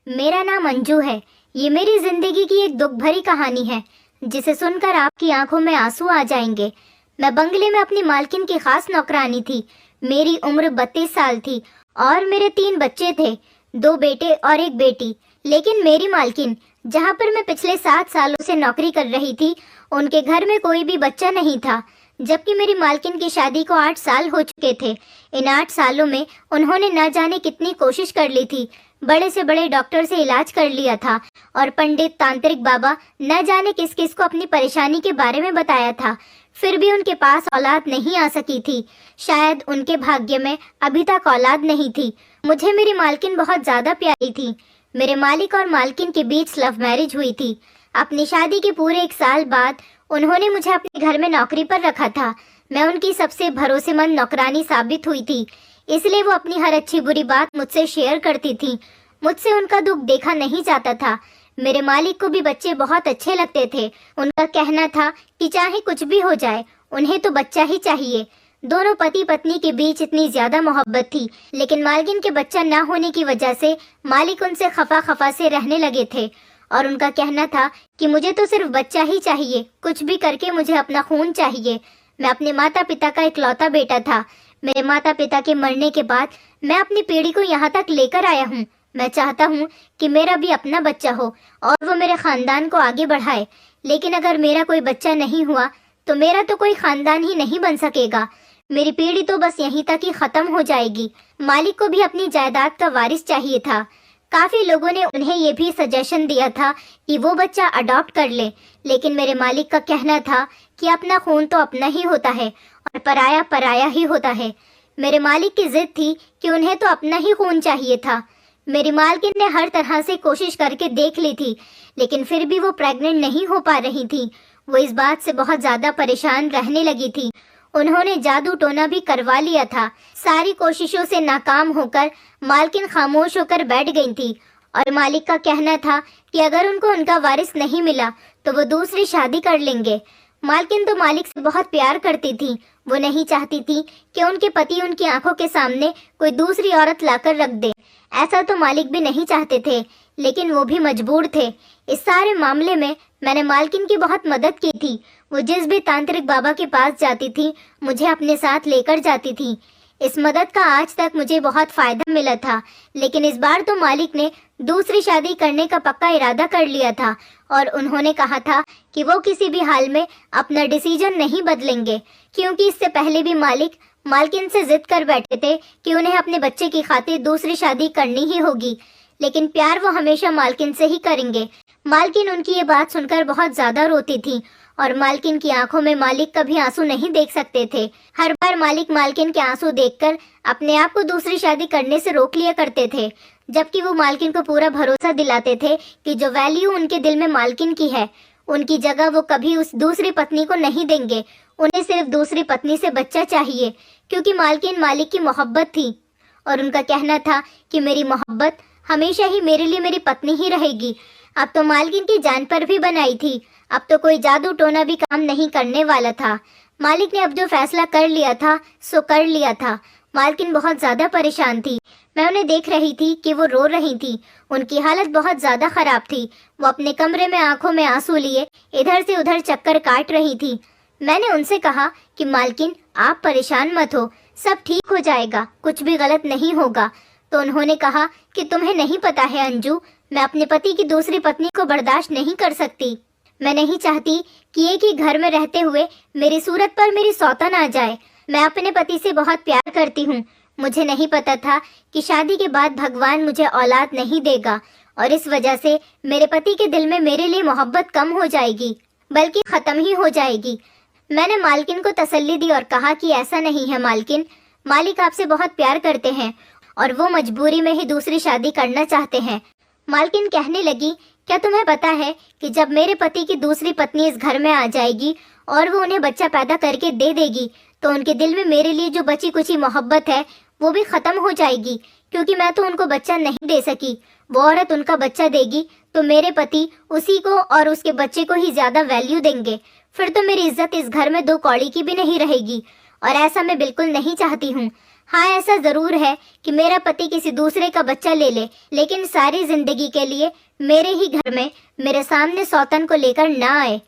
मेरा नाम अंजू है। ये मेरी जिंदगी की एक दुख भरी कहानी है जिसे सुनकर आपकी आंखों में आंसू आ जाएंगे। मैं बंगले में अपनी मालकिन की खास नौकरानी थी। मेरी उम्र 32 साल थी और मेरे 3 बच्चे थे, 2 बेटे और 1 बेटी। लेकिन मेरी मालकिन, जहाँ पर मैं पिछले 7 सालों से नौकरी कर रही थी, उनके घर में कोई भी बच्चा नहीं था। जबकि मेरी मालकिन की शादी को 8 साल हो चुके थे। इन 8 सालों में उन्होंने न जाने कितनी कोशिश कर ली थी। बड़े से बड़े डॉक्टर से इलाज कर लिया था और पंडित तांत्रिक बाबा न जाने किस किस को अपनी परेशानी के बारे में बताया था। फिर भी उनके पास औलाद नहीं आ सकी थी। शायद उनके भाग्य में अभी तक औलाद नहीं थी। मुझे मेरी मालकिन बहुत ज्यादा प्यारी थी। मेरे मालिक और मालकिन के बीच लव मैरिज हुई थी। अपनी शादी के पूरे 1 साल बाद उन्होंने मुझे अपने घर में नौकरी पर रखा था। मैं उनकी सबसे भरोसेमंद नौकरानी साबित हुई थी, इसलिए वो अपनी हर अच्छी बुरी बात मुझसे शेयर करती थी। मुझसे उनका दुख देखा नहीं जाता था। मेरे मालिक को भी बच्चे बहुत अच्छे लगते थे। उनका कहना था कि चाहे कुछ भी हो जाए, उन्हें तो बच्चा ही चाहिए। दोनों पति पत्नी के बीच इतनी ज्यादा मोहब्बत थी, लेकिन मालकिन के बच्चा ना होने की वजह से मालिक उनसे खफा खफा से रहने लगे थे और उनका कहना था कि मुझे तो सिर्फ बच्चा ही चाहिए, कुछ भी करके मुझे अपना खून चाहिए। मैं अपने माता पिता का इकलौता बेटा था। मेरे माता पिता के मरने के बाद मैं अपनी पीढ़ी को यहाँ तक लेकर आया हूँ। मैं चाहता हूँ कि मेरा भी अपना बच्चा हो और वो मेरे खानदान को आगे बढ़ाए। लेकिन अगर मेरा कोई बच्चा नहीं हुआ तो मेरा तो कोई खानदान ही नहीं बन सकेगा। मेरी पीढ़ी तो बस यहीं तक ही खत्म हो जाएगी। मालिक को भी अपनी जायदाद का वारिस चाहिए था। काफी लोगों ने उन्हें ये भी सजेशन दिया था कि वो बच्चा अडॉप्ट कर ले, लेकिन मेरे मालिक का कहना था कि अपना खून तो अपना ही होता है और पराया पराया ही होता है। मेरे मालिक की जिद थी कि उन्हें तो अपना ही खून चाहिए था। मेरी मालकिन ने हर तरह से कोशिश करके देख ली थी, लेकिन फिर भी वो प्रेग्नेंट नहीं हो पा रही थी। वो इस बात से बहुत ज्यादा परेशान रहने लगी थी। उन्होंने जादू टोना भी करवा लिया था। सारी कोशिशों से नाकाम होकर मालकिन खामोश होकर बैठ गई थी और मालिक का कहना था कि अगर उनको उनका वारिस नहीं मिला तो वो दूसरी शादी कर लेंगे। मालकिन तो मालिक से बहुत प्यार करती थी। वो नहीं चाहती थी कि उनके पति उनकी आंखों के सामने कोई दूसरी औरत लाकर रख दे। ऐसा तो मालिक भी नहीं चाहते थे, लेकिन वो भी मजबूर थे। इस सारे मामले में मैंने मालकिन की बहुत मदद की थी। वो जिस भी तांत्रिक बाबा के पास जाती थी, मुझे अपने साथ लेकर जाती थी। इस मदद का आज तक मुझे बहुत फायदा मिला था, लेकिन इस बार तो मालिक ने दूसरी शादी करने का पक्का इरादा कर लिया था और उन्होंने कहा था कि वो किसी भी हाल में अपना डिसीजन नहीं बदलेंगे, क्योंकि इससे पहले भी मालिक मालकिन से जिद कर बैठे थे कि उन्हें अपने बच्चे की खातिर दूसरी शादी करनी ही होगी, लेकिन प्यार वो हमेशा मालकिन से ही करेंगे। मालकिन उनकी ये बात सुनकर बहुत ज्यादा रोती थी और मालकिन की आंखों में मालिक कभी आंसू नहीं देख सकते थे। हर बार मालिक मालकिन के आंसू देखकर अपने आप को दूसरी शादी करने से रोक लिया करते थे, जबकि वो मालकिन को पूरा भरोसा दिलाते थे कि जो वैल्यू उनके दिल में मालकिन की है, उनकी जगह वो कभी उस दूसरी पत्नी को नहीं देंगे। उन्हें सिर्फ दूसरी पत्नी से बच्चा चाहिए, क्योंकि मालकिन मालिक की मोहब्बत थी और उनका कहना था कि मेरी मोहब्बत हमेशा ही मेरे लिए मेरी पत्नी ही रहेगी। अब तो मालकिन की जान पर भी बनाई थी। अब तो कोई जादू टोना भी काम नहीं करने वाला था। मालिक ने अब जो फैसला कर लिया था सो कर लिया था। मालकिन बहुत ज्यादा परेशान थी। मैं उन्हें देख रही थी कि वो रो रही थी। उनकी हालत बहुत ज्यादा खराब थी। वो अपने कमरे में आंखों में आंसू लिए इधर से उधर चक्कर काट रही थी। मैंने उनसे कहा कि मालकिन, आप परेशान मत हो, सब ठीक हो जाएगा, कुछ भी गलत नहीं होगा। तो उन्होंने कहा कि तुम्हें नहीं पता है अंजू, मैं अपने पति की दूसरी पत्नी को बर्दाश्त नहीं कर सकती। मैं नहीं चाहती कि एक ही घर में रहते हुए मेरी सूरत पर मेरी सौतन आ जाए। मैं अपने पति से बहुत प्यार करती हूँ। मुझे नहीं पता था कि शादी के बाद भगवान मुझे औलाद नहीं देगा और इस वजह से मेरे पति के दिल में मेरे लिए मोहब्बत कम हो जाएगी, बल्कि खत्म ही हो जाएगी। मैंने मालकिन को तसल्ली दी और कहा कि ऐसा नहीं है मालकिन, मालिक आपसे बहुत प्यार करते हैं और वो मजबूरी में ही दूसरी शादी करना चाहते हैं। मालकिन कहने लगी, क्या तुम्हें पता है कि जब मेरे पति की दूसरी पत्नी इस घर में आ जाएगी और वो उन्हें बच्चा पैदा करके दे देगी, तो उनके दिल में मेरे लिए जो बची कुची मोहब्बत है वो भी खत्म हो जाएगी, क्योंकि मैं तो उनको बच्चा नहीं दे सकी। वो औरत उनका बच्चा देगी तो मेरे पति उसी को और उसके बच्चे को ही ज्यादा वैल्यू देंगे। फिर तो मेरी इज्जत इस घर में 2 कौड़ी की भी नहीं रहेगी और ऐसा मैं बिल्कुल नहीं चाहती हूँ। हाँ, ऐसा जरूर है कि मेरा पति किसी दूसरे का बच्चा ले ले, लेकिन सारी जिंदगी के लिए मेरे ही घर में मेरे सामने सौतन को लेकर ना आए।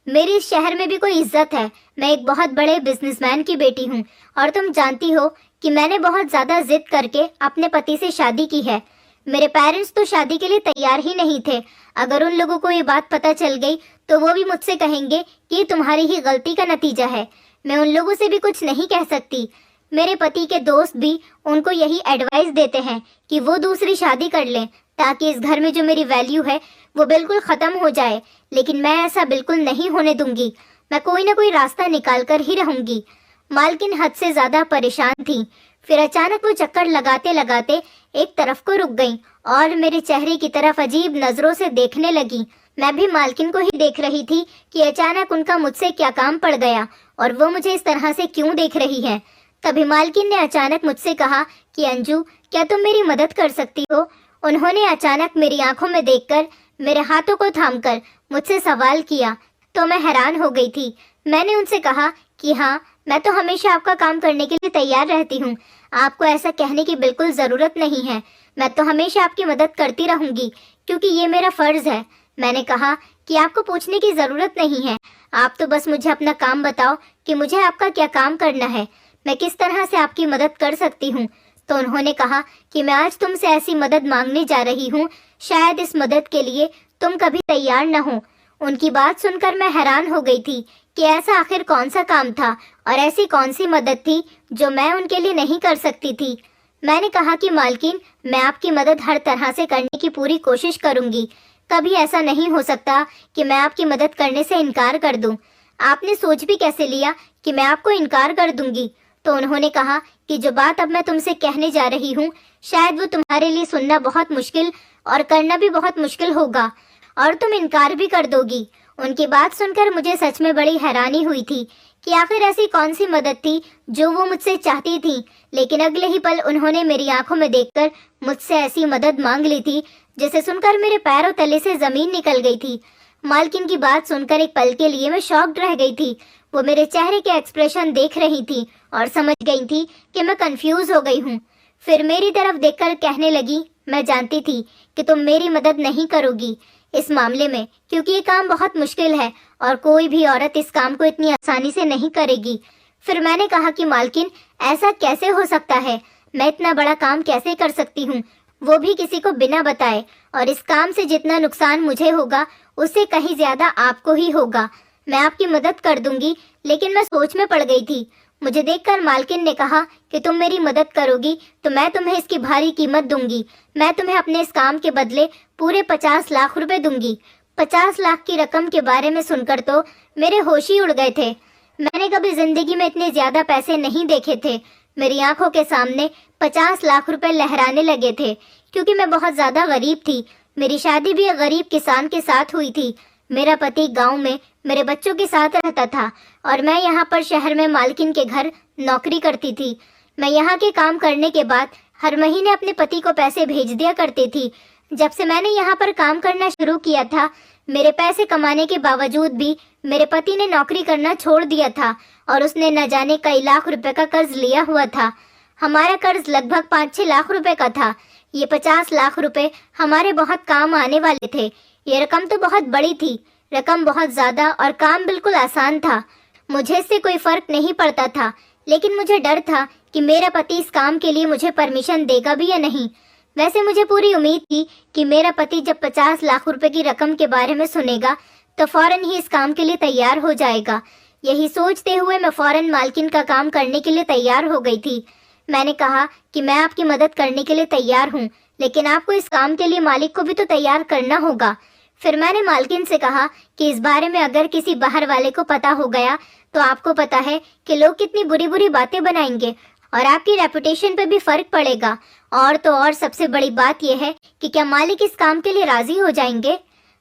मेरी इस शहर में भी कोई इज्जत है। मैं एक बहुत बड़े बिजनेसमैन की बेटी हूँ और तुम जानती हो कि मैंने बहुत ज्यादा जिद करके अपने पति से शादी की है। मेरे पेरेंट्स तो शादी के लिए तैयार ही नहीं थे। अगर उन लोगों को ये बात पता चल गई तो वो भी मुझसे कहेंगे कि ये तुम्हारी ही गलती का नतीजा है। मैं उन लोगों से भी कुछ नहीं कह सकती। मेरे पति के दोस्त भी उनको यही एडवाइस देते हैं कि वो दूसरी शादी कर लें ताकि इस घर में जो मेरी वैल्यू है वो बिल्कुल खत्म हो जाए। लेकिन मैं ऐसा बिल्कुल नहीं होने दूंगी। मैं कोई ना कोई रास्ता निकाल कर ही रहूंगी। मालकिन हद से ज्यादा परेशान थी। फिर अचानक वो चक्कर लगाते लगाते एक तरफ को रुक गईं और मेरे चेहरे की तरफ अजीब नजरों से देखने लगी। मैं भी मालकिन को ही देख रही थी कि अचानक उनका मुझसे क्या काम पड़ गया और वो मुझे इस तरह से क्यों देख रही है। तभी मालकिन ने अचानक मुझसे कहा कि अंजू, क्या तुम मेरी मदद कर सकती हो? उन्होंने अचानक मेरी आंखों में देखकर मेरे हाथों को थामकर मुझसे सवाल किया तो मैं हैरान हो गई थी। मैंने उनसे कहा कि हाँ, मैं तो हमेशा आपका काम करने के लिए तैयार रहती हूँ। आपको ऐसा कहने की बिल्कुल ज़रूरत नहीं है। मैं तो हमेशा आपकी मदद करती रहूँगी क्योंकि ये मेरा फ़र्ज़ है। मैंने कहा कि आपको पूछने की ज़रूरत नहीं है। आप तो बस मुझे अपना काम बताओ कि मुझे आपका क्या काम करना है, मैं किस तरह से आपकी मदद कर सकती हूँ। तो उन्होंने कहा कि मैं आज तुमसे ऐसी मदद मांगने जा रही हूँ, शायद इस मदद के लिए तुम कभी तैयार न हो। उनकी बात सुनकर मैं हैरान हो गई थी कि ऐसा आखिर कौन सा काम था और ऐसी कौन सी मदद थी जो मैं उनके लिए नहीं कर सकती थी। मैंने कहा कि मालकिन, मैं आपकी मदद हर तरह से करने की पूरी कोशिश करूंगी। कभी ऐसा नहीं हो सकता कि मैं आपकी मदद करने से इनकार कर दूं। आपने सोच भी कैसे लिया कि मैं आपको इनकार कर दूंगी? तो उन्होंने कहा कि जो बात अब मैं तुमसे कहने जा रही हूँ, शायद वो तुम्हारे लिए सुनना बहुत मुश्किल और करना भी बहुत मुश्किल होगा और तुम इनकार भी कर दोगी। उनकी बात सुनकर मुझे सच में बड़ी हैरानी हुई थी कि आखिर ऐसी कौन सी मदद थी जो वो मुझसे चाहती थी। लेकिन अगले ही पल उन्होंने मेरी आंखों में देखकर मुझसे ऐसी मदद मांग ली थी जिसे सुनकर मेरे पैरों तले से जमीन निकल गई थी। मालकिन की बात सुनकर एक पल के लिए मैं शॉक्ड रह गई थी। वो मेरे चेहरे के एक्सप्रेशन देख रही थी और समझ गई थी कि मैं कंफ्यूज हो गई हूँ। फिर मेरी तरफ देखकर कहने लगी, मैं जानती थी कि तुम मेरी मदद नहीं करोगी इस मामले में, क्योंकि ये काम बहुत मुश्किल है और कोई भी औरत इस काम को इतनी आसानी से नहीं करेगी। फिर मैंने कहा कि मालकिन, ऐसा कैसे हो सकता है? मैं इतना बड़ा काम कैसे कर सकती हूँ, वो भी किसी को बिना बताए? और इस काम से जितना नुकसान मुझे होगा उससे कहीं ज्यादा आपको ही होगा। मैं आपकी मदद कर दूंगी, लेकिन मैं सोच में पड़ गई थी। मुझे देखकर मालकिन ने कहा कि तुम मेरी मदद करोगी तो मैं तुम्हें इसकी भारी कीमत दूंगी। मैं तुम्हें अपने इस काम के बदले पूरे 50 लाख रुपए दूंगी। 50 लाख की रकम के बारे में सुनकर तो मेरे होश ही उड़ गए थे। मैंने कभी जिंदगी में इतने ज्यादा पैसे नहीं देखे थे। मेरी आंखों के सामने 50 लाख रुपए लहराने लगे थे, क्योंकि मैं बहुत ज्यादा गरीब थी। मेरी शादी भी एक गरीब किसान के साथ हुई थी। मेरा पति गांव में मेरे बच्चों के साथ रहता था और मैं यहाँ पर शहर में मालकिन के घर नौकरी करती थी। मैं यहाँ के काम करने के बाद हर महीने अपने पति को पैसे भेज दिया करती थी। जब से मैंने यहाँ पर काम करना शुरू किया था, मेरे पैसे कमाने के बावजूद भी मेरे पति ने नौकरी करना छोड़ दिया था और उसने न जाने कई लाख रुपए का कर्ज लिया हुआ था। हमारा कर्ज लगभग 5-6 लाख रुपए का था। ये 50 लाख रुपए हमारे बहुत काम आने वाले थे। ये रकम तो बहुत बड़ी थी, रकम बहुत ज्यादा, और काम बिल्कुल आसान था। मुझे इससे कोई फर्क नहीं पड़ता था, लेकिन मुझे डर था कि मेरा पति इस काम के लिए मुझे परमिशन देगा भी या नहीं। वैसे मुझे पूरी उम्मीद थी कि मेरा पति जब 50 लाख रुपए की रकम के बारे में सुनेगा तो फौरन ही इस काम के लिए तैयार हो जाएगा। यही सोचते हुए मैं फौरन मालकिन का काम करने के लिए तैयार हो गई थी। मैंने कहा कि मैं आपकी मदद करने के लिए तैयार हूँ, लेकिन आपको इस काम के लिए मालिक को भी तो तैयार करना होगा। फिर मैंने मालकिन से कहा कि इस बारे में अगर किसी बाहर वाले को पता हो गया तो आपको पता है कि लोग कितनी बुरी बुरी बातें बनाएंगे और आपकी रेपुटेशन पे भी फर्क पड़ेगा। और तो और सबसे बड़ी बात यह है कि क्या मालिक इस काम के लिए राजी हो जाएंगे?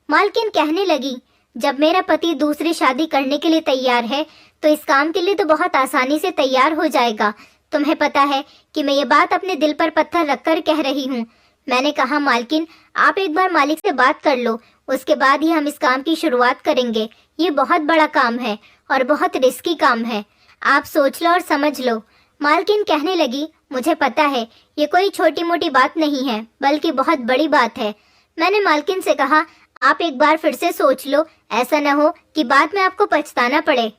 मालकिन कहने लगी, जब मेरा पति दूसरी शादी करने के लिए तैयार है तो इस काम के लिए तो बहुत आसानी से तैयार हो जाएगा। तुम्हें पता है कि मैं ये बात अपने दिल पर पत्थर रखकर कह रही हूँ। मैंने कहा, मालकिन, आप एक बार मालिक से बात कर लो, उसके बाद ही हम इस काम की शुरुआत करेंगे। ये बहुत बड़ा काम है और बहुत रिस्की काम है। आप सोच लो और समझ लो। मालकिन कहने लगी, मुझे पता है ये कोई छोटी मोटी बात नहीं है, बल्कि बहुत बड़ी बात है। मैंने मालकिन से कहा, आप एक बार फिर से सोच लो, ऐसा न हो कि बाद में आपको पछताना पड़े।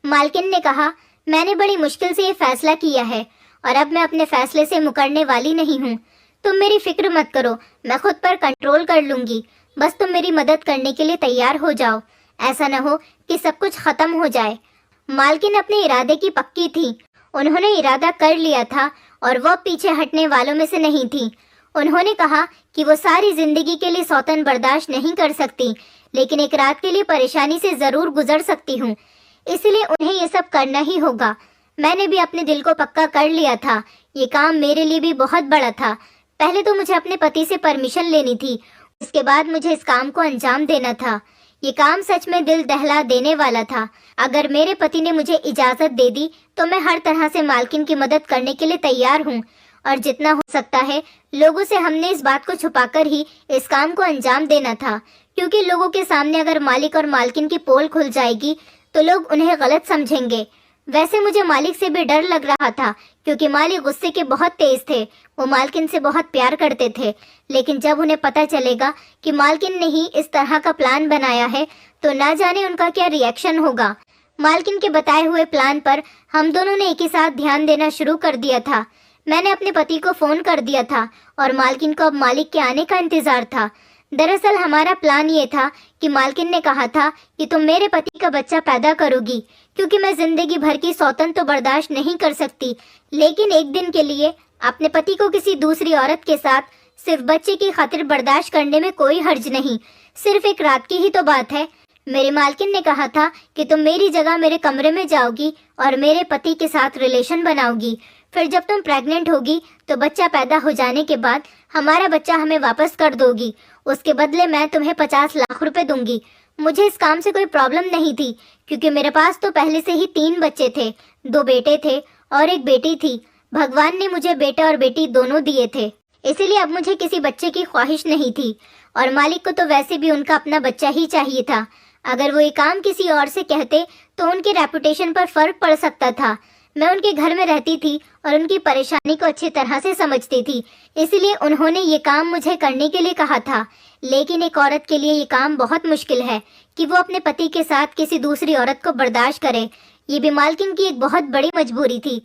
मालकिन ने कहा, मैंने बड़ी मुश्किल से ये फैसला किया है और अब मैं अपने फैसले से मुकरने वाली नहीं हूँ। तुम मेरी फिक्र मत करो, मैं खुद पर कंट्रोल कर लूंगी। बस तुम मेरी मदद करने के लिए तैयार हो जाओ, ऐसा न हो कि सब कुछ खत्म हो जाए। मालकिन अपने इरादे की पक्की थी। उन्होंने इरादा कर लिया था और वह पीछे हटने वालों में से नहीं थी। उन्होंने कहा कि वो सारी जिंदगी के लिए सौतन बर्दाश्त नहीं कर सकती, लेकिन एक रात के लिए परेशानी से जरूर गुजर सकती हूँ, इसलिए उन्हें ये सब करना ही होगा। मैंने भी अपने दिल को पक्का कर लिया था। ये काम मेरे लिए भी बहुत बड़ा था। पहले तो मुझे अपने पति से परमिशन लेनी थी, उसके बाद मुझे इस काम को अंजाम देना था। ये काम सच में दिल दहला देने वाला था। अगर मेरे पति ने मुझे इजाजत दे दी तो मैं हर तरह से मालकिन की मदद करने के लिए तैयार हूँ, और जितना हो सकता है लोगों से हमने इस बात को छुपाकर ही इस काम को अंजाम देना था, क्योंकि लोगों के सामने अगर मालिक और मालकिन की पोल खुल जाएगी तो लोग उन्हें गलत समझेंगे। वैसे मुझे मालिक से भी डर लग रहा था, क्योंकि मालिक गुस्से के बहुत तेज थे। वो मालकिन से बहुत प्यार करते थे, लेकिन जब उन्हें पता चलेगा कि मालकिन ने ही इस तरह का प्लान बनाया है तो ना जाने उनका क्या रिएक्शन होगा। मालकिन के बताए हुए प्लान पर हम दोनों ने एक ही साथ ध्यान देना शुरू कर दिया था। मैंने अपने पति को फोन कर दिया था और मालकिन को अब मालिक के आने का इंतजार था। दरअसल हमारा प्लान ये था कि मालकिन ने कहा था कि तुम मेरे पति का बच्चा पैदा करोगी, क्योंकि मैं जिंदगी भर की सौतन तो बर्दाश्त नहीं कर सकती, लेकिन एक दिन के लिए अपने पति को किसी दूसरी औरत के साथ सिर्फ बच्चे की खातिर बर्दाश्त करने में कोई हर्ज नहीं। सिर्फ एक रात की ही तो बात है। मेरे मालकिन ने कहा था कि तुम मेरी जगह मेरे कमरे में जाओगी और मेरे पति के साथ रिलेशन बनाओगी। फिर जब तुम प्रेग्नेंट होगी तो बच्चा पैदा हो जाने के बाद हमारा बच्चा हमें वापस कर दोगी। उसके बदले मैं तुम्हें 50 लाख रुपए दूंगी। मुझे इस काम से कोई प्रॉब्लम नहीं थी, क्योंकि मेरे पास तो पहले से ही 3 बच्चे थे, 2 बेटे थे और एक बेटी थी। भगवान ने मुझे बेटा और बेटी दोनों दिए थे, इसीलिए अब मुझे किसी बच्चे की ख्वाहिश नहीं थी, और मालिक को तो वैसे भी उनका अपना बच्चा ही चाहिए था। अगर वो ये काम किसी और से कहते तो उनकी रेपुटेशन पर फर्क पड़ सकता था। मैं उनके घर में रहती थी और उनकी परेशानी को अच्छी तरह से समझती थी, इसलिए उन्होंने ये काम मुझे करने के लिए कहा था। लेकिन एक औरत के लिए ये काम बहुत मुश्किल है कि वो अपने पति के साथ किसी दूसरी औरत को बर्दाश्त करे। ये भी मालकिन की एक बहुत बड़ी मजबूरी थी।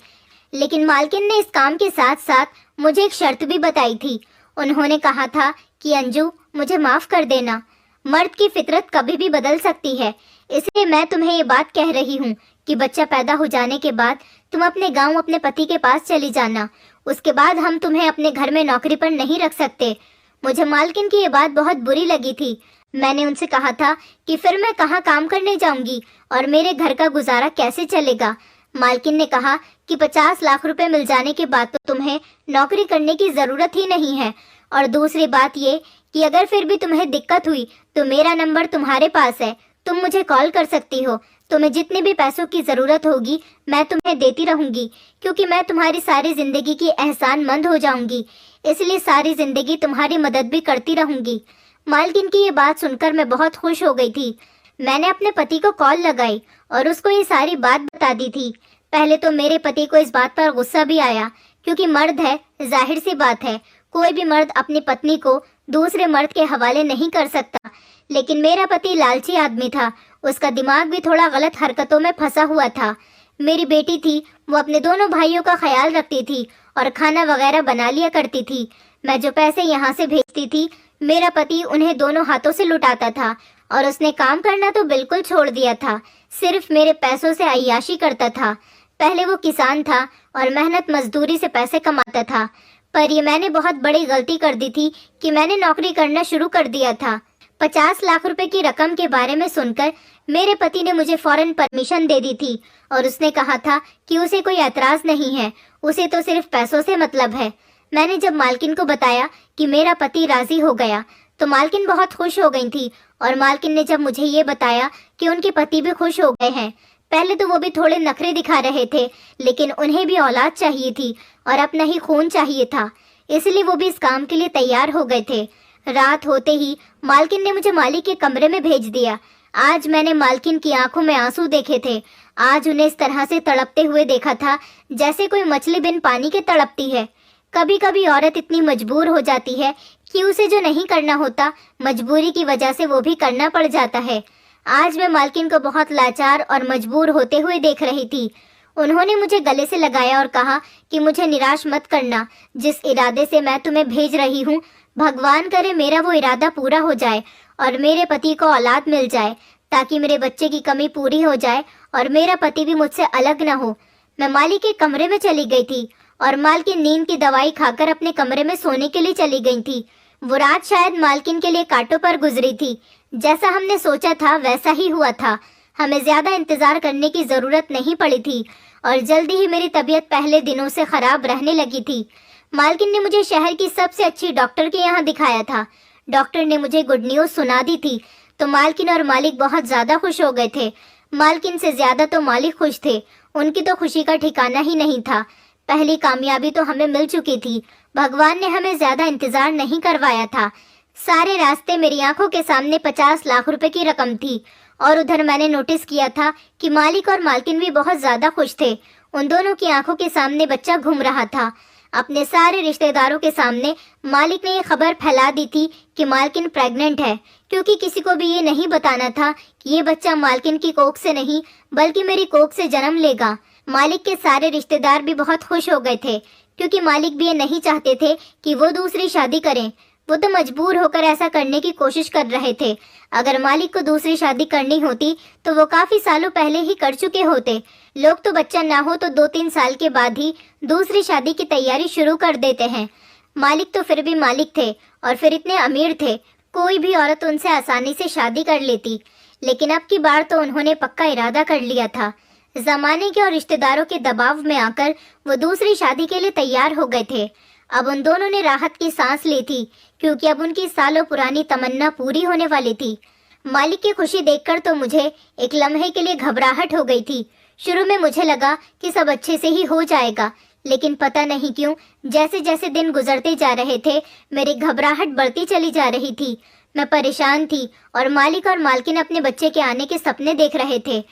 लेकिन मालकिन ने इस काम के साथ साथ मुझे एक शर्त भी बताई थी। उन्होंने कहा था कि अंजू, मुझे माफ कर देना, मर्द की फितरत कभी भी बदल सकती है, इसलिए मैं तुम्हें ये बात कह रही हूँ कि बच्चा पैदा हो जाने के बाद तुम अपने गांव अपने पति के पास चली जाना। उसके बाद हम तुम्हें अपने घर में नौकरी पर नहीं रख सकते। मुझे मालकिन की ये बात बहुत बुरी लगी थी। मैंने उनसे कहा था कि फिर मैं कहाँ काम करने जाऊंगी और मेरे घर का गुजारा कैसे चलेगा। मालकिन ने कहा कि 50 लाख रुपए मिल जाने के बाद तो तुम्हें नौकरी करने की जरूरत ही नहीं है, और दूसरी बात ये कि अगर फिर भी तुम्हें दिक्कत हुई तो मेरा नंबर तुम्हारे पास है, तुम मुझे कॉल कर सकती हो। तुम्हें जितने भी पैसों की जरूरत होगी मैं तुम्हें देती रहूंगी, क्योंकि मैं तुम्हारी सारी जिंदगी की एहसानमंद हो जाऊंगी, इसलिए सारी जिंदगी तुम्हारी मदद भी करती रहूंगी। मालकिन की ये बात सुनकर मैं बहुत खुश हो गई थी। मैंने अपने पति को कॉल लगाई और उसको ये सारी बात बता दी थी। पहले तो मेरे पति को इस बात पर गुस्सा भी आया, क्योंकि मर्द है, जाहिर सी बात है कोई भी मर्द अपनी पत्नी को दूसरे मर्द के हवाले नहीं कर सकता। लेकिन मेरा पति लालची आदमी था, उसका दिमाग भी थोड़ा गलत हरकतों में फंसा हुआ था। मेरी बेटी थी, वो अपने दोनों भाइयों का ख्याल रखती थी और खाना वगैरह बना लिया करती थी। मैं जो पैसे यहाँ से भेजती थी मेरा पति उन्हें दोनों हाथों से लुटाता था, और उसने काम करना तो बिल्कुल छोड़ दिया था, सिर्फ मेरे पैसों से अय्याशी करता था। पहले वो किसान था और मेहनत मजदूरी से पैसे कमाता था, पर ये मैंने बहुत बड़ी गलती कर दी थी कि मैंने नौकरी करना शुरू कर दिया था। 50 लाख रुपए की रकम के बारे में सुनकर मेरे पति ने मुझे फौरन परमिशन दे दी थी, और उसने कहा था कि उसे कोई एतराज नहीं है, उसे तो सिर्फ पैसों से मतलब है। मैंने जब मालकिन को बताया कि मेरा पति राजी हो गया तो मालकिन बहुत खुश हो गई थी, और मालकिन ने जब मुझे ये बताया कि उनके पति भी खुश हो गए हैं, पहले तो वो भी थोड़े नखरे दिखा रहे थे, लेकिन उन्हें भी औलाद चाहिए थी और अपना ही खून चाहिए था, इसलिए वो भी इस काम के लिए तैयार हो गए थे। रात होते ही मालकिन ने मुझे मालिक के कमरे में भेज दिया। आज मैंने मालकिन की आंखों में आंसू देखे थे। आज उन्हें इस तरह से तड़पते हुए देखा था जैसे कोई मछली बिन पानी के तड़पती है। कभी कभी औरत इतनी मजबूर हो जाती है कि उसे जो नहीं करना होता, मजबूरी की वजह से वो भी करना पड़ जाता है। आज मैं मालकिन को बहुत लाचार और मजबूर होते हुए देख रही थी। उन्होंने मुझे गले से लगाया और कहा कि मुझे निराश मत करना। जिस इरादे से मैं तुम्हें भेज रही हूँ, भगवान करे मेरा वो इरादा पूरा हो जाए और मेरे पति को औलाद मिल जाए, ताकि मेरे बच्चे की कमी पूरी हो जाए और मेरा पति भी मुझसे अलग न हो। मैं माली के कमरे में चली गई थी और मालकिन नींद की दवाई खाकर अपने कमरे में सोने के लिए चली गई थी। वो रात शायद मालकिन के लिए कांटों पर गुजरी थी। जैसा हमने सोचा था वैसा ही हुआ था। हमें ज्यादा इंतजार करने की जरूरत नहीं पड़ी थी और जल्दी ही मेरी तबीयत पहले दिनों से खराब रहने लगी थी। मालकिन ने मुझे शहर की सबसे अच्छी डॉक्टर के यहाँ दिखाया था। डॉक्टर ने मुझे गुड न्यूज सुना दी थी तो मालकिन और मालिक बहुत ज्यादा खुश हो गए थे। मालकिन से ज्यादा तो मालिक खुश थे। उनकी तो खुशी का ठिकाना ही नहीं था। पहली कामयाबी तो हमें मिल चुकी थी। भगवान ने हमें ज्यादा इंतजार नहीं करवाया था। सारे रास्ते मेरी आंखों के सामने 50 लाख रुपए की रकम थी और उधर मैंने नोटिस किया था कि मालिक और मालकिन भी बहुत ज्यादा खुश थे। उन दोनों की आंखों के सामने बच्चा घूम रहा था। अपने सारे रिश्तेदारों के सामने मालिक ने ये खबर फैला दी थी कि मालकिन प्रेग्नेंट है, क्योंकि किसी को भी ये नहीं बताना था कि ये बच्चा मालकिन की कोख से नहीं बल्कि मेरी कोख से जन्म लेगा। मालिक के सारे रिश्तेदार भी बहुत खुश हो गए थे, क्योंकि मालिक भी ये नहीं चाहते थे कि वो दूसरी शादी करें। वो तो मजबूर होकर ऐसा करने की कोशिश कर रहे थे। अगर मालिक को दूसरी शादी करनी होती तो वो काफी सालों पहले ही कर चुके होते। लोग तो बच्चा ना हो तो 2-3 साल के बाद ही दूसरी शादी की तैयारी शुरू कर देते हैं। मालिक तो फिर भी मालिक थे और फिर इतने अमीर थे, कोई भी औरत उनसे आसानी से शादी कर लेती। लेकिन अब की बार तो उन्होंने पक्का इरादा कर लिया था। जमाने के और रिश्तेदारों के दबाव में आकर वो दूसरी शादी के लिए तैयार हो गए थे। अब उन दोनों ने राहत की सांस ली थी, क्योंकि अब उनकी सालों पुरानी तमन्ना पूरी होने वाली थी। मालिक की खुशी देखकर तो मुझे एक लम्हे के लिए घबराहट हो गई थी। शुरू में मुझे लगा कि सब अच्छे से ही हो जाएगा, लेकिन पता नहीं क्यों जैसे जैसे दिन गुजरते जा रहे थे मेरी घबराहट बढ़ती चली जा रही थी। मैं परेशान थी और मालिक और मालकिन अपने बच्चे के आने के सपने देख रहे थे।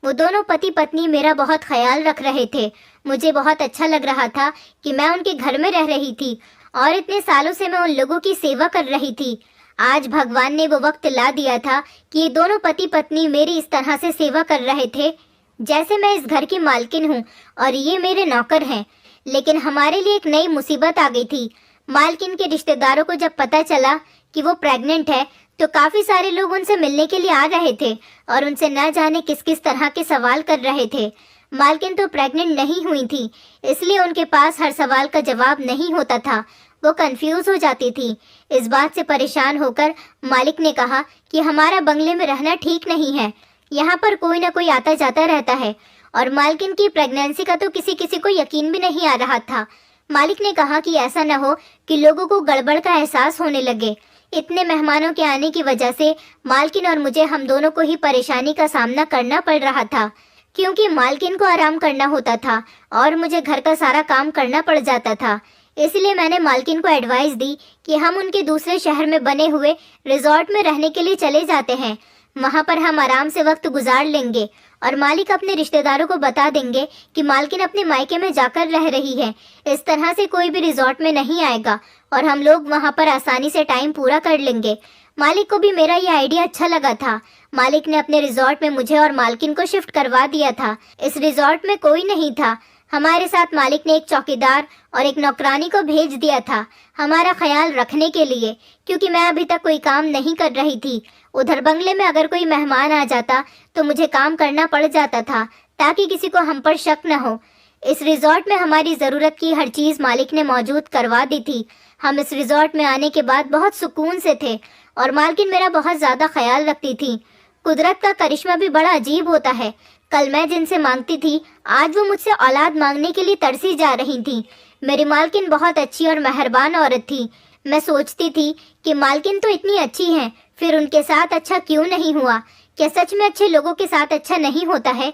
वो दोनों पति पत्नी मेरा बहुत ख्याल रख रहे थे। मुझे बहुत अच्छा लग रहा था कि मैं उनके घर में रह रही थी और इतने सालों से मैं उन लोगों की सेवा कर रही थी। आज भगवान ने वो वक्त ला दिया था कि ये दोनों पति पत्नी मेरी इस तरह से सेवा कर रहे थे जैसे मैं इस घर की मालकिन हूँ और ये मेरे नौकर हैं। लेकिन हमारे लिए एक नई मुसीबत आ गई थी। मालकिन के रिश्तेदारों को जब पता चला कि वो प्रेग्नेंट है तो काफी सारे लोग उनसे मिलने के लिए आ रहे थे और उनसे न जाने किस किस तरह के सवाल कर रहे थे। मालकिन तो प्रेग्नेंट नहीं हुई थी, इसलिए उनके पास हर सवाल का जवाब नहीं होता था। वो कंफ्यूज हो जाती थी। इस बात से परेशान होकर मालिक ने कहा कि हमारा बंगले में रहना ठीक नहीं है। यहाँ पर कोई ना कोई आता जाता रहता है और मालकिन की प्रेगनेंसी का तो किसी किसी को यकीन भी नहीं आ रहा था। मालिक ने कहा कि ऐसा न हो कि लोगों को गड़बड़ का एहसास होने लगे। इतने मेहमानों के आने की वजह से मालकिन और मुझे हम दोनों को ही परेशानी का सामना करना पड़ रहा था, क्योंकि मालकिन को आराम करना होता था और मुझे घर का सारा काम करना पड़ जाता था। इसलिए मैंने मालकिन को एडवाइस दी कि हम उनके दूसरे शहर में बने हुए रिजॉर्ट में रहने के लिए चले जाते हैं। वहां पर हम आराम से वक्त गुजार लेंगे और मालिक अपने रिश्तेदारों को बता देंगे कि मालकिन अपने मायके में जाकर रह रही है। इस तरह से कोई भी रिजॉर्ट में नहीं आएगा और हम लोग वहां पर आसानी से टाइम पूरा कर लेंगे। मालिक को भी मेरा ये आइडिया अच्छा लगा था। मालिक ने अपने रिजॉर्ट में मुझे और मालकिन को शिफ्ट करवा दिया था। इस रिजॉर्ट में कोई नहीं था। हमारे साथ मालिक ने एक चौकीदार और एक नौकरानी को भेज दिया था हमारा ख्याल रखने के लिए, क्योंकि मैं अभी तक कोई काम नहीं कर रही थी। उधर बंगले में अगर कोई मेहमान आ जाता तो मुझे काम करना पड़ जाता था, ताकि किसी को हम पर शक न हो। इस रिजॉर्ट में हमारी ज़रूरत की हर चीज़ मालिक ने मौजूद करवा दी थी। हम इस रिजॉर्ट में आने के बाद बहुत सुकून से थे और मालकिन मेरा बहुत ज़्यादा ख्याल रखती थी। कुदरत का करिश्मा भी बड़ा अजीब होता है। कल मैं जिनसे मांगती थी, आज वो मुझसे औलाद मांगने के लिए तरसी जा रही थी। मेरी मालकिन बहुत अच्छी और मेहरबान औरत थी। मैं सोचती थी कि मालकिन तो इतनी अच्छी हैं, फिर उनके साथ अच्छा क्यों नहीं हुआ? क्या सच में अच्छे लोगों के साथ अच्छा नहीं होता है?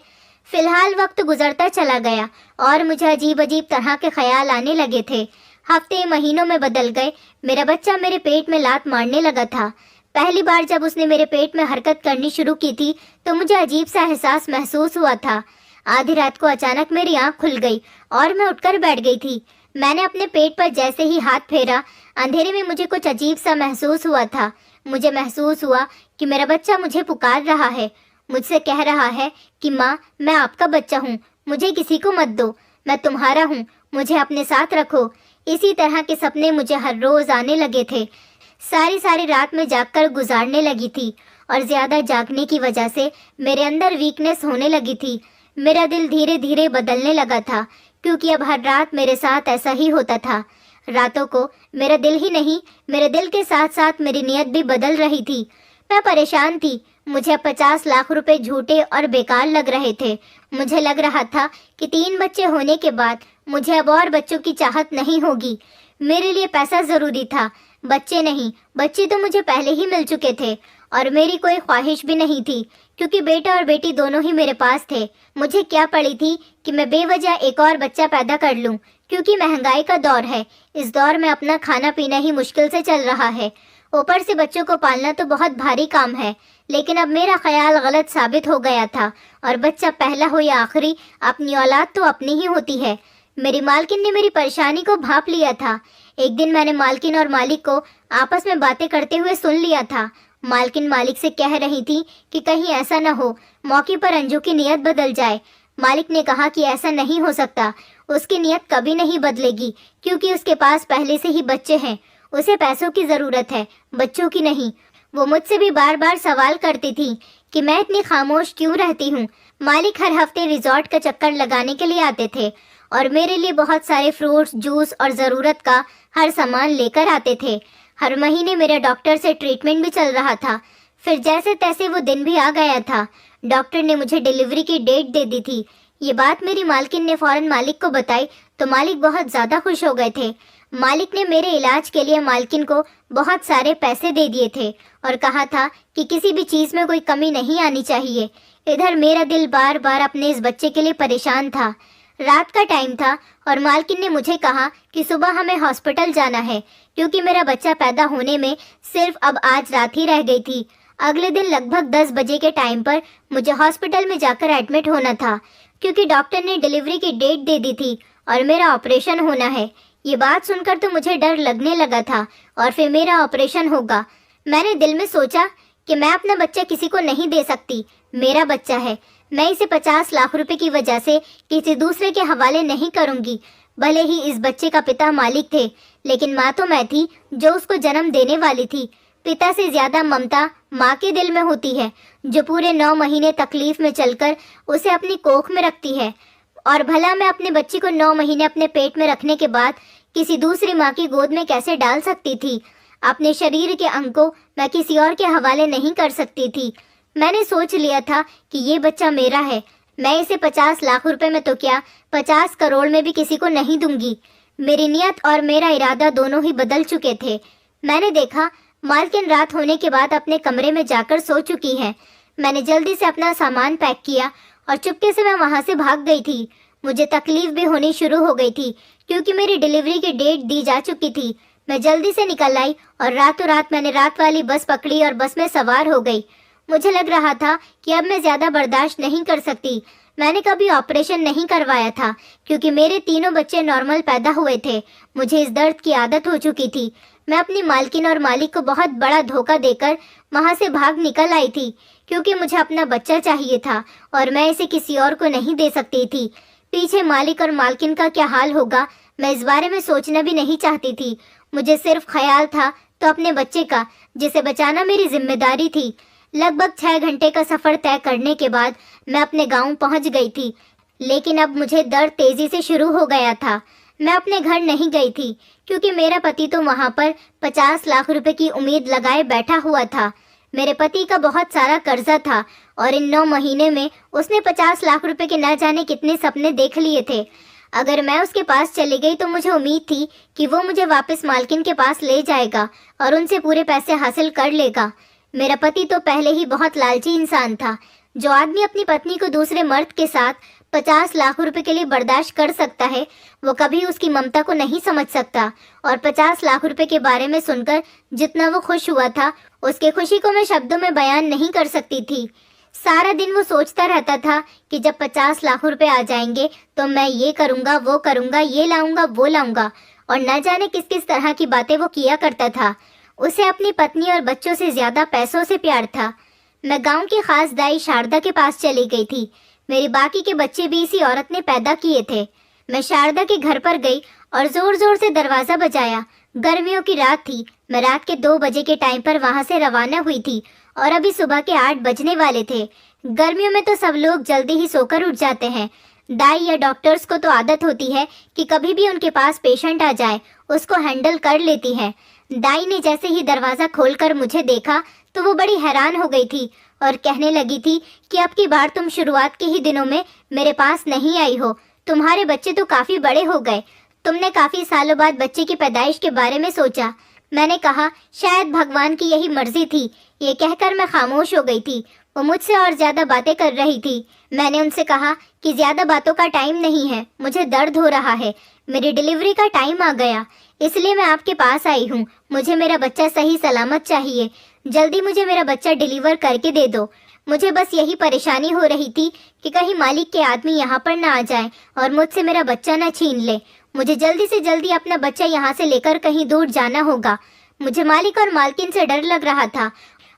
फिलहाल वक्त गुजरता चला गया और मुझे अजीब अजीब तरह के ख्याल आने लगे थे। हफ्ते महीनों में बदल गए। मेरा बच्चा मेरे पेट में लात मारने लगा था। पहली बार जब उसने मेरे पेट में हरकत करनी शुरू की थी तो मुझे अजीब सा एहसास महसूस हुआ था। आधी रात को अचानक मेरी आंख खुल गई और मैं उठकर बैठ गई थी। मैंने अपने पेट पर जैसे ही हाथ फेरा, अंधेरे में मुझे कुछ अजीब सा महसूस हुआ था। मुझे महसूस हुआ कि मेरा बच्चा मुझे पुकार रहा है, मुझसे कह रहा है कि माँ, मैं आपका बच्चा हूँ, मुझे किसी को मत दो, मैं तुम्हारा हूँ, मुझे अपने साथ रखो। इसी तरह के सपने मुझे हर रोज आने लगे थे। सारी रात में जागकर गुजारने लगी थी और ज्यादा जागने की वजह से मेरे अंदर वीकनेस होने लगी थी। मेरा दिल धीरे धीरे बदलने लगा था, क्योंकि अब हर रात मेरे साथ ऐसा ही होता था। रातों को मेरा दिल ही नहीं, मेरे दिल के साथ साथ मेरी नीयत भी बदल रही थी। मैं परेशान थी। मुझे 50 लाख रुपए झूठे और बेकार लग रहे थे। मुझे लग रहा था कि 3 बच्चे होने के बाद मुझे अब और बच्चों की चाहत नहीं होगी। मेरे लिए पैसा जरूरी था, बच्चे नहीं। बच्चे तो मुझे पहले ही मिल चुके थे और मेरी कोई ख्वाहिश भी नहीं थी, क्योंकि बेटा और बेटी दोनों ही मेरे पास थे। मुझे क्या पड़ी थी कि मैं बेवजह एक और बच्चा पैदा कर लूं, क्योंकि महंगाई का दौर है। इस दौर में अपना खाना पीना ही मुश्किल से चल रहा है, ऊपर से बच्चों को पालना तो बहुत भारी काम है। लेकिन अब मेरा ख्याल गलत साबित हो गया था, और बच्चा पहला हो या आखिरी, अपनी औलाद तो अपनी ही होती है। मेरी मालकिन ने मेरी परेशानी को भांप लिया था। एक दिन मैंने मालकिन और मालिक को आपस में बातें करते हुए सुन लिया था। मालकिन मालिक से कह रही थी कि कहीं ऐसा न हो मौके पर अंजू की नीयत बदल जाए। मालिक ने कहा कि ऐसा नहीं हो सकता, उसकी नीयत कभी नहीं बदलेगी, क्योंकि उसके पास पहले से ही बच्चे हैं। उसे पैसों की जरूरत है, बच्चों की नहीं। वो मुझसे भी बार बार सवाल करती थी कि मैं इतनी खामोश क्यों रहती हूँ। मालिक हर हफ्ते रिजॉर्ट का चक्कर लगाने के लिए आते थे और मेरे लिए बहुत सारे फ्रूट्स, जूस और ज़रूरत का हर सामान लेकर आते थे। हर महीने मेरे डॉक्टर से ट्रीटमेंट भी चल रहा था। फिर जैसे तैसे वो दिन भी आ गया था। डॉक्टर ने मुझे डिलीवरी की डेट दे दी थी। ये बात मेरी मालकिन ने फौरन मालिक को बताई तो मालिक बहुत ज़्यादा खुश हो गए थे। मालिक ने मेरे इलाज के लिए मालकिन को बहुत सारे पैसे दे दिए थे और कहा था कि किसी भी चीज़ में कोई कमी नहीं आनी चाहिए। इधर मेरा दिल बार बार अपने इस बच्चे के लिए परेशान था। रात का टाइम था और मालकिन ने मुझे कहा कि सुबह हमें हॉस्पिटल जाना है, क्योंकि मेरा बच्चा पैदा होने में सिर्फ अब आज रात ही रह गई थी। अगले दिन लगभग 10 बजे के टाइम पर मुझे हॉस्पिटल में जाकर एडमिट होना था, क्योंकि डॉक्टर ने डिलीवरी की डेट दे दी थी और मेरा ऑपरेशन होना है। ये बात सुनकर तो मुझे डर लगने लगा था और फिर मेरा ऑपरेशन होगा। मैंने दिल में सोचा कि मैं अपना बच्चा किसी को नहीं दे सकती, मेरा बच्चा है। मैं इसे 50 लाख रुपए की वजह से किसी दूसरे के हवाले नहीं करूंगी। भले ही इस बच्चे का पिता मालिक थे, लेकिन माँ तो मैं थी जो उसको जन्म देने वाली थी। पिता से ज्यादा ममता माँ के दिल में होती है, जो पूरे 9 महीने तकलीफ में चलकर उसे अपनी कोख में रखती है। और भला मैं अपने बच्चे को 9 महीने अपने पेट में रखने के बाद किसी दूसरी माँ की गोद में कैसे डाल सकती थी। अपने शरीर के अंग को मैं किसी और के हवाले नहीं कर सकती थी। मैंने सोच लिया था कि ये बच्चा मेरा है। मैं इसे 50 लाख रुपए में तो क्या, 50 करोड़ में भी किसी को नहीं दूंगी। मेरी नियत और मेरा इरादा दोनों ही बदल चुके थे। मैंने देखा मालकिन रात होने के बाद अपने कमरे में जाकर सो चुकी है। मैंने जल्दी से अपना सामान पैक किया और चुपके से मैं वहां से भाग गई थी। मुझे तकलीफ भी होनी शुरू हो गई थी, क्योंकि मेरी डिलीवरी की डेट दी जा चुकी थी। मैं जल्दी से निकल आई और रातों रात मैंने रात वाली बस पकड़ी और बस में सवार हो गई। मुझे लग रहा था कि अब मैं ज्यादा बर्दाश्त नहीं कर सकती। मैंने कभी ऑपरेशन नहीं करवाया था, क्योंकि मेरे तीनों बच्चे नॉर्मल पैदा हुए थे। मुझे इस दर्द की आदत हो चुकी थी। मैं अपनी मालकिन और मालिक को बहुत बड़ा धोखा देकर वहां से भाग निकल आई थी, क्योंकि मुझे अपना बच्चा चाहिए था और मैं इसे किसी और को नहीं दे सकती थी। पीछे मालिक और मालकिन का क्या हाल होगा, मैं इस बारे में सोचना भी नहीं चाहती थी। मुझे सिर्फ ख्याल था तो अपने बच्चे का, जिसे बचाना मेरी जिम्मेदारी थी। लगभग 6 घंटे का सफर तय करने के बाद मैं अपने गांव पहुंच गई थी, लेकिन अब मुझे दर्द तेजी से शुरू हो गया था। मैं अपने घर नहीं गई थी, क्योंकि मेरा पति तो वहां पर 50 लाख रुपए की उम्मीद लगाए बैठा हुआ था। मेरे पति का बहुत सारा कर्जा था और इन 9 महीने में उसने 50 लाख रुपए के न जाने कितने सपने देख लिए थे। अगर मैं उसके पास चली गई तो मुझे उम्मीद थी कि वो मुझे वापस मालकिन के पास ले जाएगा और उनसे पूरे पैसे हासिल कर लेगा। मेरा पति तो पहले ही बहुत लालची इंसान था। जो आदमी अपनी पत्नी को दूसरे मर्द के साथ 50 लाख रुपए के लिए बर्दाश्त कर सकता है, वो कभी उसकी ममता को नहीं समझ सकता। और 50 लाख रुपए के बारे में सुनकर जितना वो खुश हुआ था, उसकी खुशी को मैं शब्दों में बयान नहीं कर सकती थी। सारा दिन वो सोचता रहता था कि जब 50 लाख रुपए आ जाएंगे तो मैं ये करूंगा, वो करूंगा, ये लाऊंगा, वो लाऊंगा, और न जाने किस किस तरह की बातें वो किया करता था। उसे अपनी पत्नी और बच्चों से ज्यादा पैसों से प्यार था। मैं गांव की खास दाई शारदा के पास चली गई थी। मेरे बाकी के बच्चे भी इसी औरत ने पैदा किए थे। मैं शारदा के घर पर गई और जोर जोर से दरवाजा बजाया। गर्मियों की रात थी। मैं रात के 2 बजे के टाइम पर वहां से रवाना हुई थी और अभी सुबह के 8 बजने वाले थे। गर्मियों में तो सब लोग जल्दी ही सोकर उठ जाते हैं। दाई या डॉक्टर्स को तो आदत होती है कि कभी भी उनके पास पेशेंट आ जाए उसको हैंडल कर लेती है। दाई ने जैसे ही दरवाजा खोलकर मुझे देखा तो वो बड़ी हैरान हो गई थी और कहने लगी थी कि अब की बार तुम शुरुआत के ही दिनों में मेरे पास नहीं आई हो। तुम्हारे बच्चे तो काफी बड़े हो गए। तुमने काफी सालों बाद बच्चे की पैदाइश के बारे में सोचा। मैंने कहा शायद भगवान की यही मर्जी थी। ये कहकर मैं खामोश हो गई थी। वो मुझसे और ज्यादा बातें कर रही थी। मैंने उनसे कहा कि ज्यादा बातों का टाइम नहीं है, मुझे दर्द हो रहा है, मेरी डिलीवरी का टाइम आ गया, इसलिए मैं आपके पास आई हूँ। मुझे मेरा बच्चा सही सलामत चाहिए। जल्दी मुझे मेरा बच्चा डिलीवर करके दे दो। मुझे बस यही परेशानी हो रही थी कि कहीं मालिक के आदमी यहाँ पर ना आ जाए और मुझसे मेरा बच्चा ना छीन ले। मुझे जल्दी से जल्दी अपना बच्चा यहाँ से लेकर कहीं दूर जाना होगा। मुझे मालिक और मालकिन से डर लग रहा था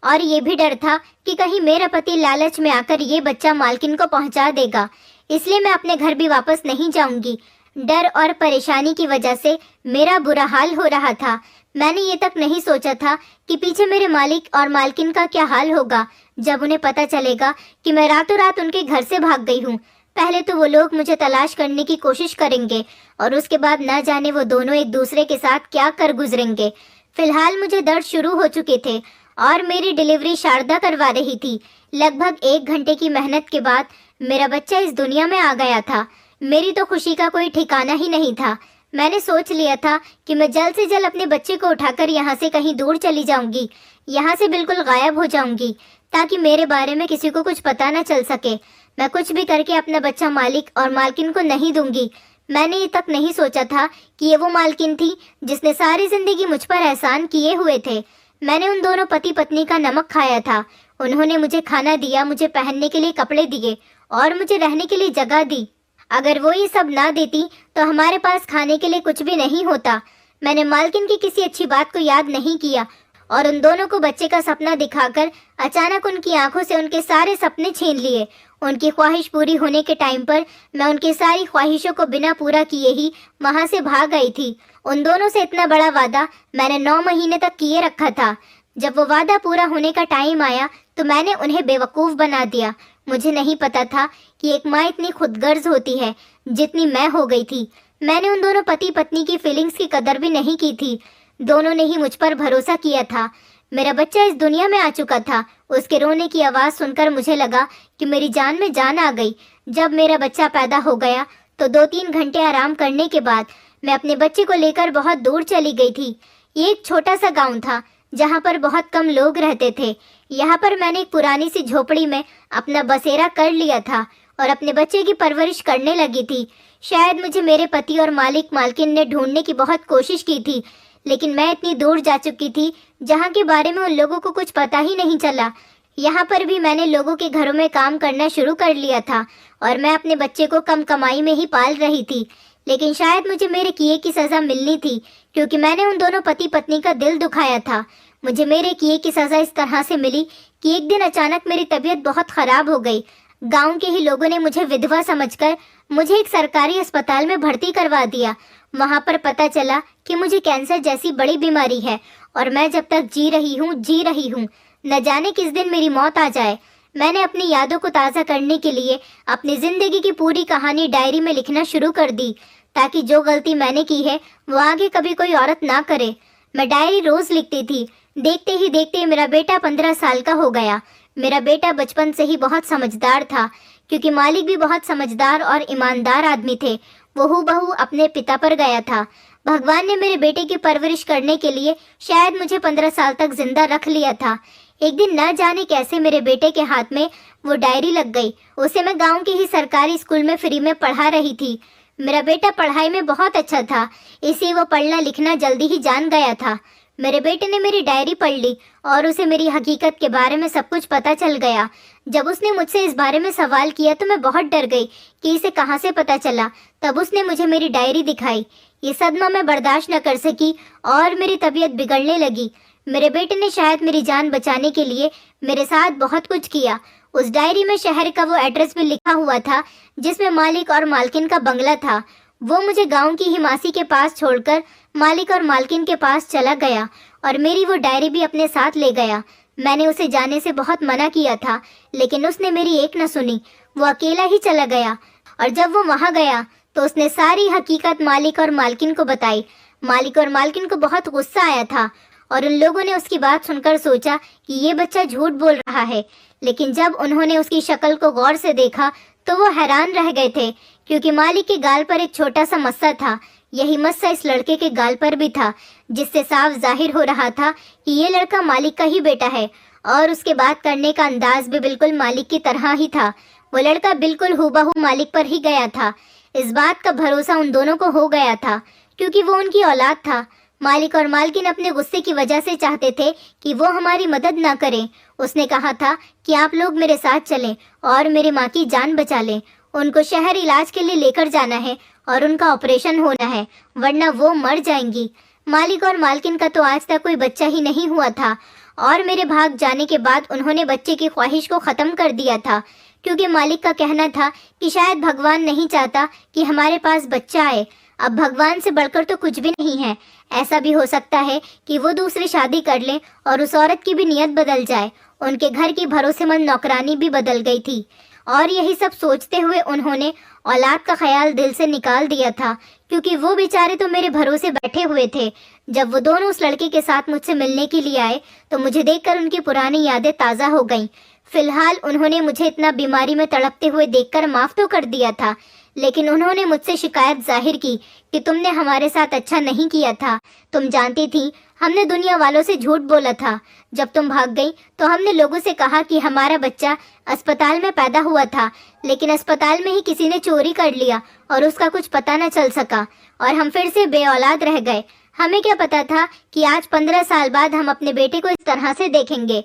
और ये भी डर था कि कहीं मेरा पति लालच में आकर ये बच्चा मालकिन को पहुँचा देगा, इसलिए मैं अपने घर भी वापस नहीं जाऊंगी। डर और परेशानी की वजह से मेरा बुरा हाल हो रहा था। मैंने ये तक नहीं सोचा था कि पीछे मेरे मालिक और मालकिन का क्या हाल होगा जब उन्हें पता चलेगा कि मैं रातों रात उनके घर से भाग गई हूँ। पहले तो वो लोग मुझे तलाश करने की कोशिश करेंगे और उसके बाद न जाने वो दोनों एक दूसरे के साथ क्या कर गुजरेंगे। फिलहाल मुझे दर्द शुरू हो चुके थे और मेरी डिलीवरी शारदा करवा रही थी। लगभग 1 घंटे की मेहनत के बाद मेरा बच्चा इस दुनिया में आ गया था। मेरी तो खुशी का कोई ठिकाना ही नहीं था। मैंने सोच लिया था कि मैं जल्द से जल्द अपने बच्चे को उठाकर यहाँ से कहीं दूर चली जाऊंगी, यहाँ से बिल्कुल गायब हो जाऊंगी ताकि मेरे बारे में किसी को कुछ पता न चल सके। मैं कुछ भी करके अपना बच्चा मालिक और मालकिन को नहीं दूंगी। मैंने ये तक नहीं सोचा था कि ये वो मालकिन थी जिसने सारी जिंदगी मुझ पर एहसान किए हुए थे। मैंने उन दोनों पति पत्नी का नमक खाया था। उन्होंने मुझे खाना दिया, मुझे पहनने के लिए कपड़े दिए और मुझे रहने के लिए जगह दी। अगर वो ये सब ना देती तो हमारे पास खाने के लिए कुछ भी नहीं होता। मैंने मालकिन की किसी अच्छी बात को याद नहीं किया और उन दोनों को बच्चे का सपना दिखाकर अचानक उनकी आंखों से उनके सारे सपने छीन लिए। उनकी ख्वाहिश पूरी होने के टाइम पर मैं उनकी सारी ख्वाहिशों को बिना पूरा किए ही वहां से भाग आई थी। उन दोनों से इतना बड़ा वादा मैंने 9 महीने तक किए रखा था। जब वो वादा पूरा होने का टाइम आया तो मैंने उन्हें बेवकूफ बना दिया। मुझे नहीं पता था कि एक माँ इतनी खुदगर्ज होती है जितनी मैं हो गई थी। मैंने उन दोनों पति पत्नी की फीलिंग्स की कदर भी नहीं की थी। दोनों ने ही मुझ पर भरोसा किया था। मेरा बच्चा इस दुनिया में आ चुका था। उसके रोने की आवाज़ सुनकर मुझे लगा कि मेरी जान में जान आ गई। जब मेरा बच्चा पैदा हो गया तो 2-3 घंटे आराम करने के बाद मैं अपने बच्चे को लेकर बहुत दूर चली गई थी। ये एक छोटा सा गाँव था जहाँ पर बहुत कम लोग रहते थे। यहाँ पर मैंने एक पुरानी सी झोपड़ी में अपना बसेरा कर लिया था और अपने बच्चे की परवरिश करने लगी थी। शायद मुझे मेरे पति और मालिक मालकिन ने ढूंढने की बहुत कोशिश की थी, लेकिन मैं इतनी दूर जा चुकी थी जहाँ के बारे में उन लोगों को कुछ पता ही नहीं चला। यहाँ पर भी मैंने लोगों के घरों में काम करना शुरू कर लिया था और मैं अपने बच्चे को कम कमाई में ही पाल रही थी। लेकिन शायद मुझे मेरे किए की सज़ा मिलनी थी क्योंकि मैंने उन दोनों पति पत्नी का दिल दुखाया था। मुझे मेरे किए की सज़ा इस तरह से मिली कि एक दिन अचानक मेरी तबीयत बहुत ख़राब हो गई। गांव के ही लोगों ने मुझे विधवा समझकर मुझे एक सरकारी अस्पताल में भर्ती करवा दिया। वहां पर पता चला कि मुझे कैंसर जैसी बड़ी बीमारी है और मैं जब तक जी रही हूँ, न जाने किस दिन मेरी मौत आ जाए। मैंने अपनी यादों को ताज़ा करने के लिए अपनी ज़िंदगी की पूरी कहानी डायरी में लिखना शुरू कर दी ताकि जो गलती मैंने की है वो आगे कभी कोई औरत ना करे। मैं डायरी रोज़ लिखती थी। देखते ही देखते मेरा बेटा 15 साल का हो गया। मेरा बेटा बचपन से ही बहुत समझदार था क्योंकि मालिक भी बहुत समझदार और ईमानदार आदमी थे। वो हूबहू अपने पिता पर गया था। भगवान ने मेरे बेटे की परवरिश करने के लिए शायद मुझे 15 साल तक जिंदा रख लिया था। एक दिन न जाने कैसे मेरे बेटे के हाथ में वो डायरी लग गई। उसे मैं गांव के ही सरकारी स्कूल में फ्री में पढ़ा रही थी। मेरा बेटा पढ़ाई में बहुत अच्छा था, इसलिए वो पढ़ना लिखना जल्दी ही जान गया था। मेरे बेटे ने मेरी डायरी पढ़ ली और उसे मेरी हकीकत के बारे में सब कुछ पता चल गया। जब उसने मुझसे इस बारे में सवाल किया तो मैं बहुत डर गई कि इसे कहाँ से पता चला। तब उसने मुझे मेरी डायरी दिखाई। ये सदमा मैं बर्दाश्त न कर सकी और मेरी तबीयत बिगड़ने लगी। मेरे बेटे ने शायद मेरी जान बचाने के लिए मेरे साथ बहुत कुछ किया। उस डायरी में शहर का वो एड्रेस भी लिखा हुआ था जिसमें मालिक और मालकिन का बंगला था। वो मुझे गांव की हिमासी के पास छोड़कर मालिक और मालकिन के पास चला गया और मेरी वो डायरी भी अपने साथ ले गया। मैंने उसे जाने से बहुत मना किया था, लेकिन उसने मेरी एक न सुनी। वो अकेला ही चला गया और जब वो वहां गया तो उसने सारी हकीकत मालिक और मालकिन को बताई। मालिक और मालकिन को बहुत गुस्सा आया था और उन लोगों ने उसकी बात सुनकर सोचा कि ये बच्चा झूठ बोल रहा है। लेकिन जब उन्होंने उसकी शक्ल को गौर से देखा तो वो हैरान रह गए थे, क्योंकि मालिक के गाल पर एक छोटा सा मस्सा था। यही मस्सा इस लड़के के गाल पर भी था, जिससे साफ जाहिर हो रहा था कि ये लड़का मालिक का ही बेटा है। और उसके बात करने का अंदाज भी बिल्कुल मालिक की तरह ही था। वो लड़का बिल्कुल हूबहू मालिक पर ही गया था। इस बात का भरोसा उन दोनों को हो गया था, क्योंकि वो उनकी औलाद था। मालिक और मालकिन अपने गुस्से की वजह से चाहते थे कि वो हमारी मदद ना करें। उसने कहा था कि आप लोग मेरे साथ चलें और मेरी माँ की जान बचा लें। उनको शहर इलाज के लिए लेकर जाना है और उनका ऑपरेशन होना है, वरना वो मर जाएंगी। मालिक और मालकिन का तो आज तक कोई बच्चा ही नहीं हुआ था और मेरे भाग जाने के बाद उन्होंने बच्चे की ख्वाहिश को ख़त्म कर दिया था, क्योंकि मालिक का कहना था कि शायद भगवान नहीं चाहता कि हमारे पास बच्चा आए। अब भगवान से बढ़कर तो कुछ भी नहीं है। ऐसा भी हो सकता है कि वो दूसरी शादी कर लें और उस औरत की भी नीयत बदल जाए। उनके घर की भरोसेमंद नौकरानी भी बदल गई थी और यही सब सोचते हुए उन्होंने औलाद का ख्याल दिल से निकाल दिया था, क्योंकि वो बेचारे तो मेरे भरोसे बैठे हुए थे। जब वो दोनों उस लड़के के साथ मुझसे मिलने के लिए आए तो मुझे देखकर उनकी पुरानी यादें ताज़ा हो गईं। फिलहाल उन्होंने मुझे इतना बीमारी में तड़पते हुए देखकर माफ़ तो कर दिया था, लेकिन उन्होंने मुझसे शिकायत जाहिर की कि तुमने हमारे साथ अच्छा नहीं किया था। तुम जानती थी हमने दुनिया वालों से झूठ बोला था। जब तुम भाग गई तो हमने लोगों से कहा कि हमारा बच्चा अस्पताल में पैदा हुआ था, लेकिन अस्पताल में ही किसी ने चोरी कर लिया और उसका कुछ पता न चल सका और हम फिर से बेऔलाद रह गए। हमें क्या पता था कि आज 15 साल बाद हम अपने बेटे को इस तरह से देखेंगे।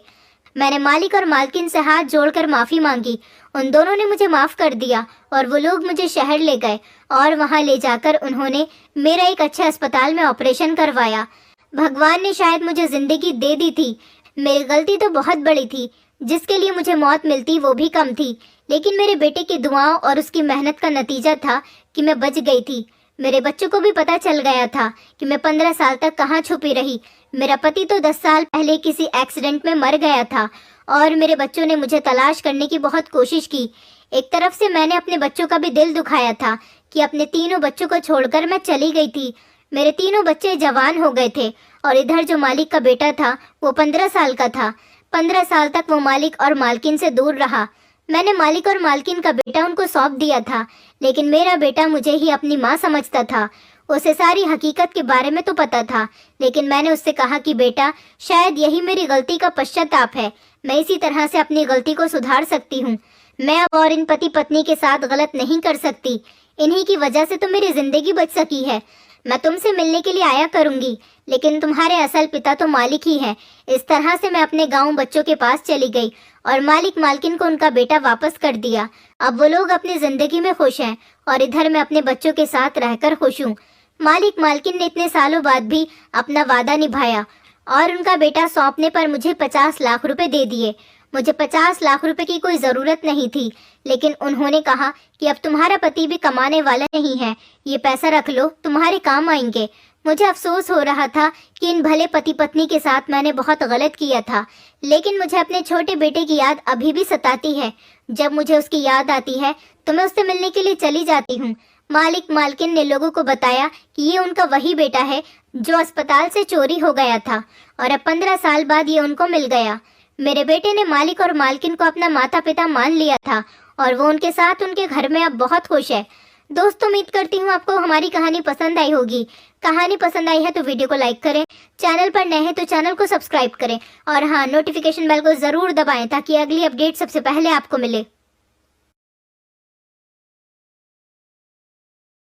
मैंने मालिक और मालकिन से हाथ जोड़कर माफ़ी मांगी। उन दोनों ने मुझे माफ़ कर दिया और वो लोग मुझे शहर ले गए और वहाँ ले जाकर उन्होंने मेरा एक अच्छे अस्पताल में ऑपरेशन करवाया। भगवान ने शायद मुझे ज़िंदगी दे दी थी। मेरी गलती तो बहुत बड़ी थी, जिसके लिए मुझे मौत मिलती वो भी कम थी, लेकिन मेरे बेटे की दुआओं और उसकी मेहनत का नतीजा था कि मैं बच गई थी। मेरे बच्चों को भी पता चल गया था कि मैं 15 साल तक कहाँ छुपी रही। मेरा पति तो 10 साल पहले किसी एक्सीडेंट में मर गया था और मेरे बच्चों ने मुझे तलाश करने की बहुत कोशिश की। एक तरफ से मैंने अपने बच्चों का भी दिल दुखाया था कि अपने तीनों बच्चों को छोड़कर मैं चली गई थी। मेरे तीनों बच्चे जवान हो गए थे और इधर जो मालिक का बेटा था वो 15 साल का था। 15 साल तक वो मालिक और मालकिन से दूर रहा। मैंने मालिक और मालकिन का बेटा उनको सौंप दिया था, लेकिन मेरा बेटा मुझे ही अपनी माँ समझता था। उसे सारी हकीकत के बारे में तो पता था, लेकिन मैंने उससे कहा कि बेटा, शायद यही मेरी गलती का पश्चाताप है। मैं इसी तरह से अपनी गलती को सुधार सकती हूँ। मैं अब और इन पति पत्नी के साथ गलत नहीं कर सकती। इन्हीं की वजह से तो मेरी जिंदगी बच सकी है। मैं तुमसे मिलने के लिए आया करूंगी, लेकिन तुम्हारे असल पिता तो मालिक ही है। इस तरह से मैं अपने गांव बच्चों के पास चली गई और मालिक मालकिन को उनका बेटा वापस कर दिया। अब वो लोग अपनी जिंदगी में खुश हैं और इधर मैं अपने बच्चों के साथ रहकर खुश हूँ। मालिक मालकिन ने इतने सालों बाद भी अपना वादा निभाया और उनका बेटा सौंपने पर मुझे 50 लाख रुपए दे दिए। मुझे 50 लाख रुपए की कोई ज़रूरत नहीं थी, लेकिन उन्होंने कहा कि अब तुम्हारा पति भी कमाने वाला नहीं है, ये पैसा रख लो, तुम्हारे काम आएंगे। मुझे अफसोस हो रहा था कि इन भले पति पत्नी के साथ मैंने बहुत गलत किया था, लेकिन मुझे अपने छोटे बेटे की याद अभी भी सताती है। जब मुझे उसकी याद आती है तो मैं उससे मिलने के लिए चली जाती हूँ। मालिक मालकिन ने लोगों को बताया कि ये उनका वही बेटा है जो अस्पताल से चोरी हो गया था और अब 15 साल बाद ये उनको मिल गया। मेरे बेटे ने मालिक और मालकिन को अपना माता पिता मान लिया था और वो उनके साथ उनके घर में अब बहुत खुश है। दोस्तों, उम्मीद करती हूँ आपको हमारी कहानी पसंद आई होगी। कहानी पसंद आई है तो वीडियो को लाइक करें, चैनल पर नए हैं तो चैनल को सब्सक्राइब करें और हाँ, नोटिफिकेशन बेल को ज़रूर दबाएं ताकि अगली अपडेट सबसे पहले आपको मिले।